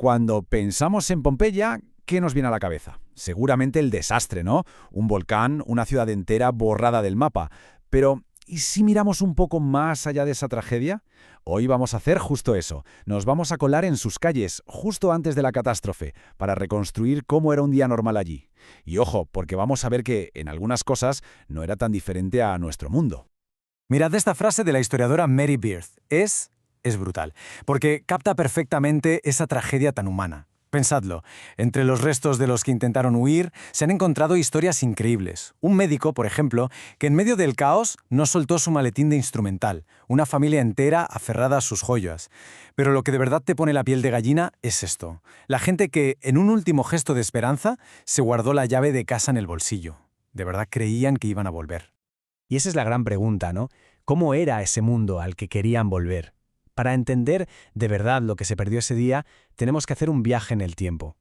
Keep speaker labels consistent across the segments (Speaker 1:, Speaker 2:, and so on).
Speaker 1: Cuando pensamos en Pompeya, ¿qué nos viene a la cabeza? Seguramente el desastre, ¿no? Un volcán, una ciudad entera borrada del mapa. Pero, ¿y si miramos un poco más allá de esa tragedia? Hoy vamos a hacer justo eso. Nos vamos a colar en sus calles, justo antes de la catástrofe, para reconstruir cómo era un día normal allí. Y ojo, porque vamos a ver que, en algunas cosas, no era tan diferente a nuestro mundo.
Speaker 2: Mirad esta frase de la historiadora Mary Beard. Es brutal, porque capta perfectamente esa tragedia tan humana. Pensadlo, entre los restos de los que intentaron huir se han encontrado historias increíbles. Un médico, por ejemplo, que en medio del caos no soltó su maletín de instrumental, una familia entera aferrada a sus joyas. Pero lo que de verdad te pone la piel de gallina es esto. La gente que, en un último gesto de esperanza, se guardó la llave de casa en el bolsillo. De verdad creían que iban a volver.
Speaker 3: Y esa es la gran pregunta, ¿no? ¿Cómo era ese mundo al que querían volver? Para entender de verdad lo que se perdió ese día, tenemos que hacer un viaje en el tiempo.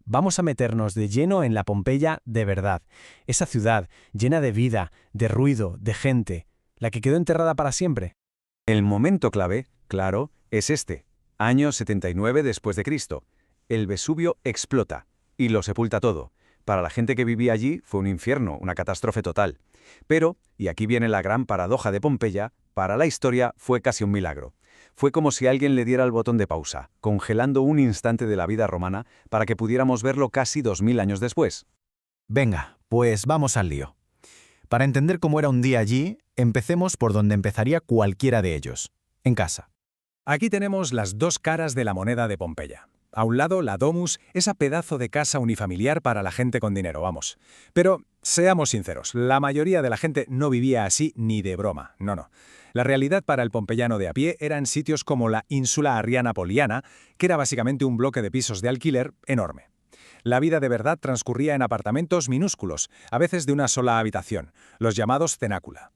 Speaker 3: Vamos a meternos de lleno en la Pompeya de verdad, esa ciudad llena de vida, de ruido, de gente, la que quedó enterrada para siempre.
Speaker 4: El momento clave, claro, es este. Año 79 después de Cristo. El Vesubio explota y lo sepulta todo. Para la gente que vivía allí fue un infierno, una catástrofe total. Pero, y aquí viene la gran paradoja de Pompeya, para la historia fue casi un milagro. Fue como si alguien le diera el botón de pausa, congelando un instante de la vida romana para que pudiéramos verlo casi 2000 años después.
Speaker 5: Venga, pues vamos al lío. Para entender cómo era un día allí, empecemos por donde empezaría cualquiera de ellos, en casa.
Speaker 2: Aquí tenemos las dos caras de la moneda de Pompeya. A un lado, la domus, esa pedazo de casa unifamiliar para la gente con dinero, vamos. Pero, seamos sinceros, la mayoría de la gente no vivía así ni de broma, no. La realidad para el pompeyano de a pie eran sitios como la ínsula Arriana Poliana, que era básicamente un bloque de pisos de alquiler enorme. La vida de verdad transcurría en apartamentos minúsculos, a veces de una sola habitación, los llamados cenácula.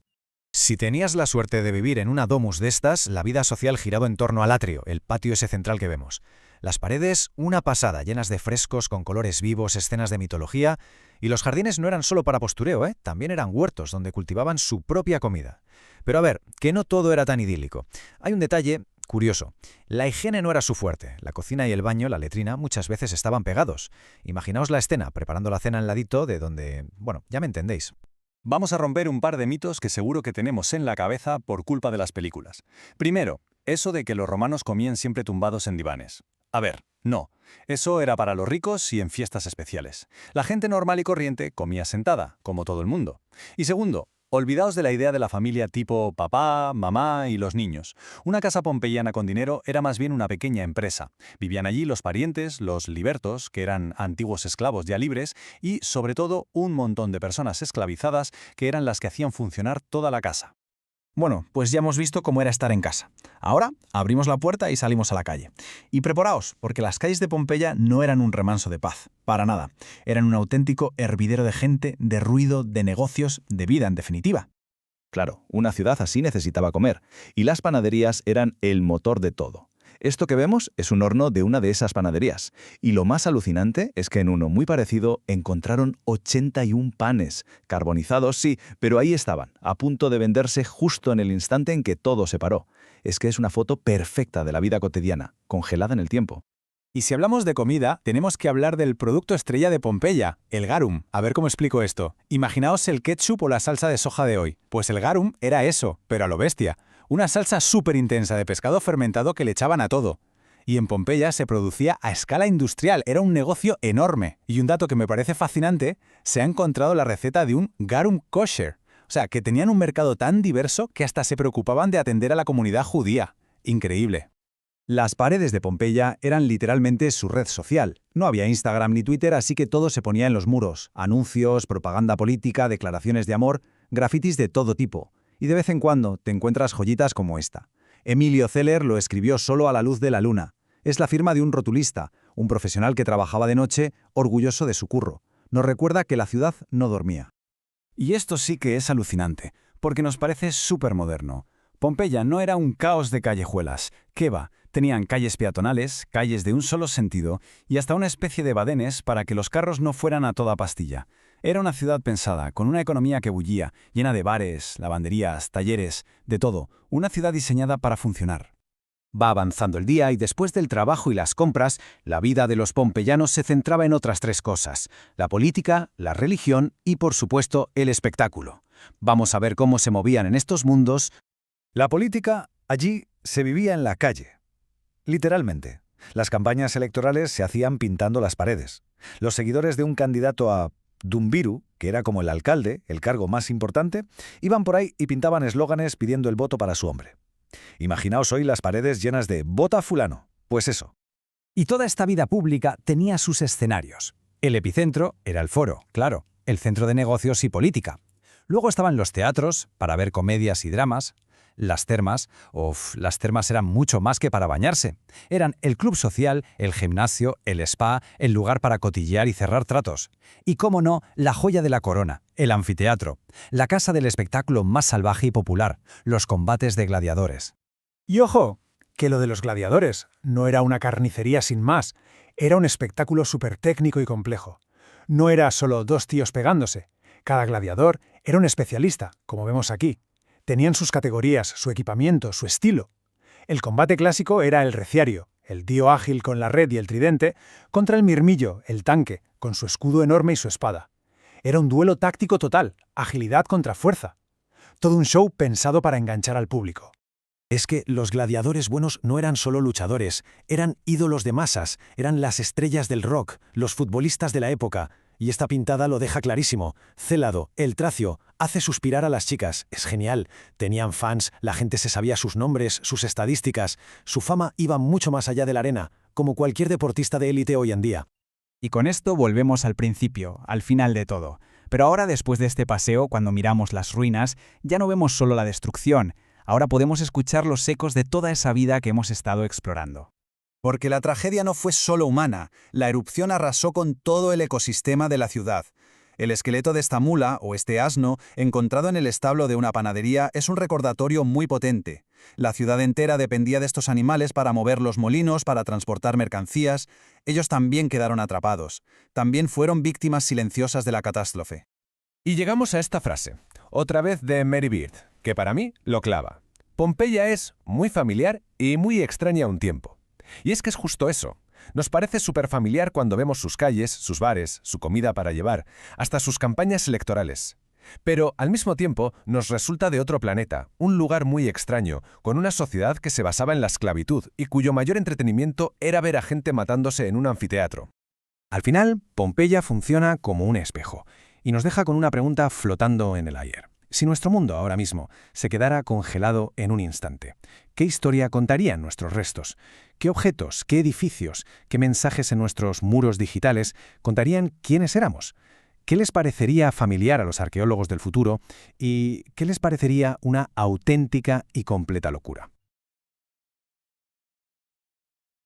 Speaker 5: Si tenías la suerte de vivir en una domus de estas, la vida social giraba en torno al atrio, el patio ese central que vemos. Las paredes, una pasada, llenas de frescos con colores vivos, escenas de mitología, y los jardines no eran solo para postureo, también eran huertos donde cultivaban su propia comida. Pero a ver, que no todo era tan idílico. Hay un detalle curioso. La higiene no era su fuerte. La cocina y el baño, la letrina, muchas veces estaban pegados. Imaginaos la escena, preparando la cena al ladito de donde... Bueno, ya me entendéis.
Speaker 6: Vamos a romper un par de mitos que seguro que tenemos en la cabeza por culpa de las películas. Primero, eso de que los romanos comían siempre tumbados en divanes. A ver, no. Eso era para los ricos y en fiestas especiales. La gente normal y corriente comía sentada, como todo el mundo. Y segundo, olvidaos de la idea de la familia tipo papá, mamá y los niños. Una casa pompeyana con dinero era más bien una pequeña empresa. Vivían allí los parientes, los libertos, que eran antiguos esclavos ya libres, y, sobre todo, un montón de personas esclavizadas que eran las que hacían funcionar toda la casa.
Speaker 5: Bueno, pues ya hemos visto cómo era estar en casa. Ahora abrimos la puerta y salimos a la calle. Y preparaos, porque las calles de Pompeya no eran un remanso de paz, para nada. Eran un auténtico hervidero de gente, de ruido, de negocios, de vida en definitiva.
Speaker 7: Claro, una ciudad así necesitaba comer, y las panaderías eran el motor de todo. Esto que vemos es un horno de una de esas panaderías, y lo más alucinante es que en uno muy parecido encontraron 81 panes, carbonizados sí, pero ahí estaban, a punto de venderse justo en el instante en que todo se paró. Es que es una foto perfecta de la vida cotidiana, congelada en el tiempo.
Speaker 2: Y si hablamos de comida, tenemos que hablar del producto estrella de Pompeya, el garum. A ver cómo explico esto. Imaginaos el ketchup o la salsa de soja de hoy. Pues el garum era eso, pero a lo bestia. Una salsa súper intensa de pescado fermentado que le echaban a todo. Y en Pompeya se producía a escala industrial, era un negocio enorme. Y un dato que me parece fascinante, se ha encontrado la receta de un garum kosher. O sea, que tenían un mercado tan diverso que hasta se preocupaban de atender a la comunidad judía. Increíble.
Speaker 1: Las paredes de Pompeya eran literalmente su red social. No había Instagram ni Twitter, así que todo se ponía en los muros. Anuncios, propaganda política, declaraciones de amor, grafitis de todo tipo. Y de vez en cuando te encuentras joyitas como esta. Emilio Zeller lo escribió solo a la luz de la luna. Es la firma de un rotulista, un profesional que trabajaba de noche, orgulloso de su curro. Nos recuerda que la ciudad no dormía.
Speaker 2: Y esto sí que es alucinante, porque nos parece súper moderno. Pompeya no era un caos de callejuelas. ¿Qué va? Tenían calles peatonales, calles de un solo sentido y hasta una especie de badenes para que los carros no fueran a toda pastilla. Era una ciudad pensada, con una economía que bullía, llena de bares, lavanderías, talleres, de todo. Una ciudad diseñada para funcionar. Va avanzando el día y después del trabajo y las compras, la vida de los pompeyanos se centraba en otras tres cosas: la política, la religión y, por supuesto, el espectáculo. Vamos a ver cómo se movían en estos mundos.
Speaker 5: La política allí se vivía en la calle. Literalmente. Las campañas electorales se hacían pintando las paredes. Los seguidores de un candidato a Dumbiru, que era como el alcalde, el cargo más importante, iban por ahí y pintaban eslóganes pidiendo el voto para su hombre. Imaginaos hoy las paredes llenas de «Vota fulano». Pues eso.
Speaker 2: Y toda esta vida pública tenía sus escenarios. El epicentro era el foro, claro, el centro de negocios y política. Luego estaban los teatros, para ver comedias y dramas. Las termas, las termas eran mucho más que para bañarse. Eran el club social, el gimnasio, el spa, el lugar para cotillear y cerrar tratos. Y, cómo no, la joya de la corona, el anfiteatro, la casa del espectáculo más salvaje y popular, los combates de gladiadores.
Speaker 8: Y ojo, que lo de los gladiadores no era una carnicería sin más, era un espectáculo súper técnico y complejo. No era solo dos tíos pegándose. Cada gladiador era un especialista, como vemos aquí. Tenían sus categorías, su equipamiento, su estilo. El combate clásico era el reciario, el tío ágil con la red y el tridente, contra el mirmillo, el tanque, con su escudo enorme y su espada. Era un duelo táctico total, agilidad contra fuerza. Todo un show pensado para enganchar al público.
Speaker 5: Es que los gladiadores buenos no eran solo luchadores, eran ídolos de masas, eran las estrellas del rock, los futbolistas de la época. Y esta pintada lo deja clarísimo. Célado, el Tracio, hace suspirar a las chicas. Es genial. Tenían fans, la gente se sabía sus nombres, sus estadísticas. Su fama iba mucho más allá de la arena, como cualquier deportista de élite hoy en día.
Speaker 9: Y con esto volvemos al principio, al final de todo. Pero ahora, después de este paseo, cuando miramos las ruinas, ya no vemos solo la destrucción. Ahora podemos escuchar los ecos de toda esa vida que hemos estado explorando.
Speaker 10: Porque la tragedia no fue solo humana, la erupción arrasó con todo el ecosistema de la ciudad. El esqueleto de esta mula, o este asno, encontrado en el establo de una panadería, es un recordatorio muy potente. La ciudad entera dependía de estos animales para mover los molinos, para transportar mercancías. Ellos también quedaron atrapados. También fueron víctimas silenciosas de la catástrofe.
Speaker 11: Y llegamos a esta frase, otra vez de Mary Beard, que para mí lo clava. Pompeya es muy familiar y muy extraña a un tiempo. Y es que es justo eso. Nos parece súper familiar cuando vemos sus calles, sus bares, su comida para llevar, hasta sus campañas electorales. Pero, al mismo tiempo, nos resulta de otro planeta, un lugar muy extraño, con una sociedad que se basaba en la esclavitud y cuyo mayor entretenimiento era ver a gente matándose en un anfiteatro.
Speaker 2: Al final, Pompeya funciona como un espejo y nos deja con una pregunta flotando en el aire. Si nuestro mundo ahora mismo se quedara congelado en un instante, ¿qué historia contarían nuestros restos? ¿Qué objetos, qué edificios, qué mensajes en nuestros muros digitales contarían quiénes éramos? ¿Qué les parecería familiar a los arqueólogos del futuro y qué les parecería una auténtica y completa locura?